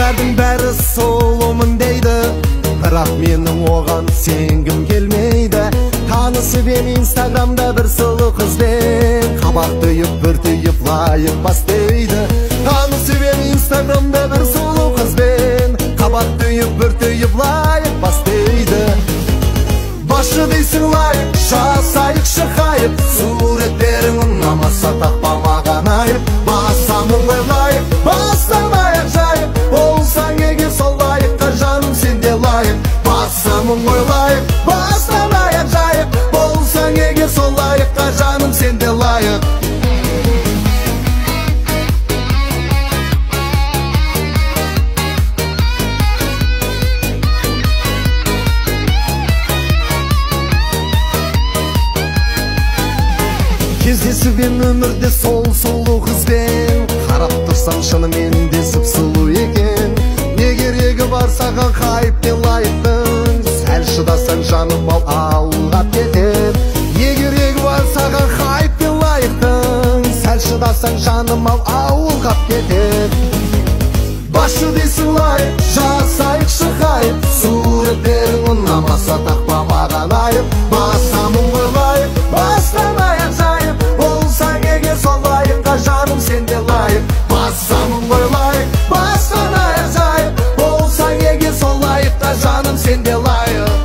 Киздердің бәрі солымын дейді, бірақ менің оған сенгім келмейді. Танысып ем инстаграмда бір сұлу қызбен, қабақ түйіп бір түйіп лайық бастайды. Танысып ем инстаграмда бір сұлу қызбен, қабақ түйіп бір түйіп лайық бастайды. Башы дейсің лайық, жасайық шықайып, суреттерің ұнамаса тақпа маған айып. Басамын ғой лайық, бастамайық жайып, болсаң егер сол лайыққа жаным сенде лайық. Басамын ғой лайық, бастамайық жайып, болсаң егер сол лайыққа жаным сенде лайық. Кездесіп ем өмірде сол сұлу қызбен, қарап тұрсам шынымен де сұп-сұлу екен. Не керегі бар саған хайп пен лайықтың, сәл шыдасаң жаным ал ауылға кетер. Не керегі бар саған хайп пен лайықтың, сәл шыдасаң жаным ал ауылға кетер. Башы дейсің лайық, жасайық шықайып, суреттерің ұнамаса тақпа маған айып. Басамын ғой лайық, бастамайық жайып, болсаң егер сол лайыққа жаным сенде лайық. Басамын ғой лайық, бастамайық жайып, болсаң егер сол лайыққа жаным сенде лайық.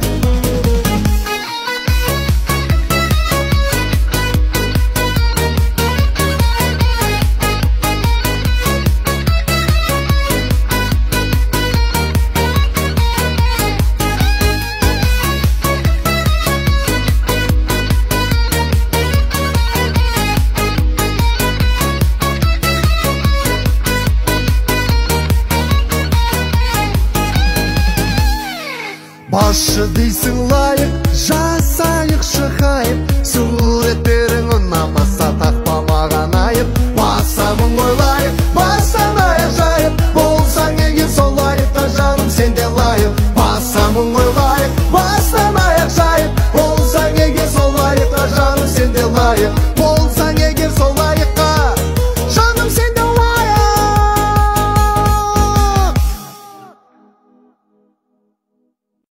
Башы дейсің лайық,